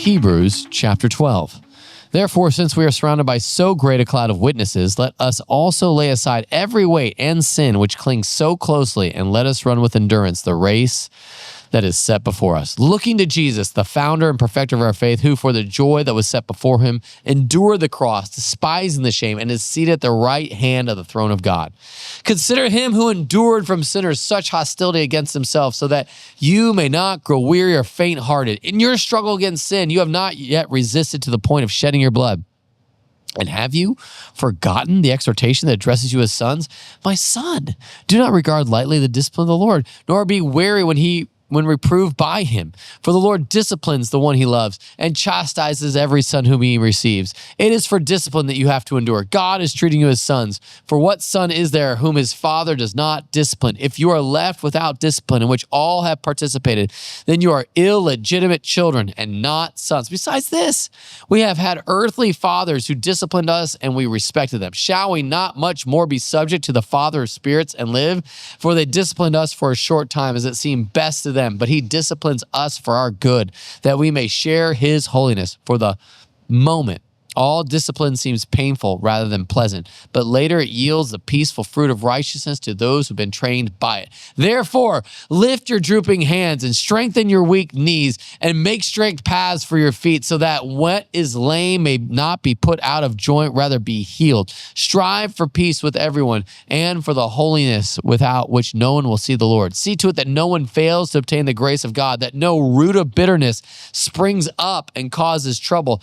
Hebrews chapter 12. Therefore, since we are surrounded by so great a cloud of witnesses, let us also lay aside every weight and sin which clings so closely, and let us run with endurance the race that is set before us, looking to Jesus, the founder and perfecter of our faith, who for the joy that was set before him endured the cross, despising the shame, and is seated at the right hand of the throne of God. Consider him who endured from sinners such hostility against himself, so that you may not grow weary or faint-hearted. In your struggle against sin, you have not yet resisted to the point of shedding your blood. And have you forgotten the exhortation that addresses you as sons? My son, do not regard lightly the discipline of the Lord, nor be weary when reproved by him. For the Lord disciplines the one he loves and chastises every son whom he receives. It is for discipline that you have to endure. God is treating you as sons. For what son is there whom his father does not discipline? If you are left without discipline, in which all have participated, then you are illegitimate children and not sons. Besides this, we have had earthly fathers who disciplined us, and we respected them. Shall we not much more be subject to the Father of spirits and live? For they disciplined us for a short time, as it seemed best to them, but he disciplines us for our good, that we may share his holiness. For the moment, all discipline seems painful rather than pleasant, but later it yields the peaceful fruit of righteousness to those who've been trained by it. Therefore, lift your drooping hands and strengthen your weak knees, and make straight paths for your feet, so that what is lame may not be put out of joint, rather be healed. Strive for peace with everyone and for the holiness without which no one will see the Lord. See to it that no one fails to obtain the grace of God, that no root of bitterness springs up and causes trouble,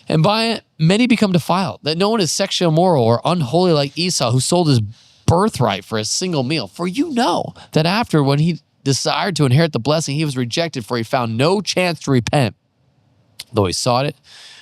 and by it many become defiled, that no one is sexually immoral or unholy like Esau, who sold his birthright for a single meal. For you know that after, when he desired to inherit the blessing, he was rejected, for he found no chance to repent, though he sought it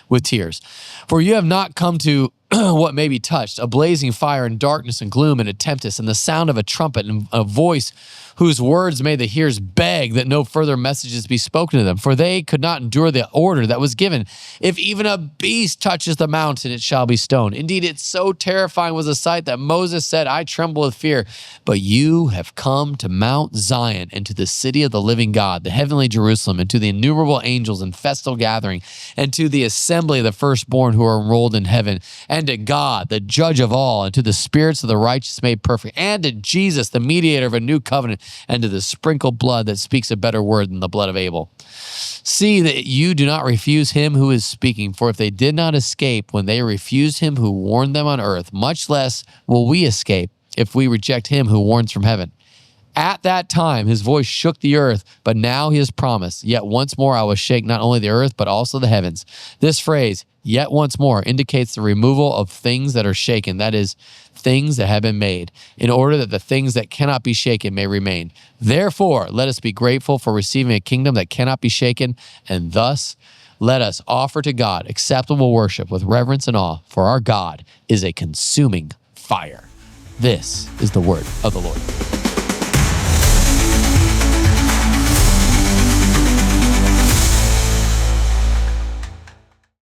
with tears. For you have not come to what may be touched, a blazing fire and darkness and gloom and a tempest and the sound of a trumpet and a voice whose words made the hearers beg that no further messages be spoken to them. For they could not endure the order that was given. If even a beast touches the mountain, it shall be stoned. Indeed, it's so terrifying was the sight that Moses said, I tremble with fear. But you have come to Mount Zion and to the city of the living God, the heavenly Jerusalem, and to the innumerable angels in festal gathering, and to the assembly of the firstborn who are enrolled in heaven, and to God, the judge of all, and to the spirits of the righteous made perfect, and to Jesus, the mediator of a new covenant, and to the sprinkled blood that speaks a better word than the blood of Abel. See that you do not refuse him who is speaking, for if they did not escape when they refused him who warned them on earth, much less will we escape if we reject him who warns from heaven. At that time, his voice shook the earth, but now he has promised, yet once more I will shake not only the earth, but also the heavens. This phrase, yet once more, indicates the removal of things that are shaken, that is, things that have been made, in order that the things that cannot be shaken may remain. Therefore, let us be grateful for receiving a kingdom that cannot be shaken, and thus let us offer to God acceptable worship with reverence and awe, for our God is a consuming fire. This is the word of the Lord.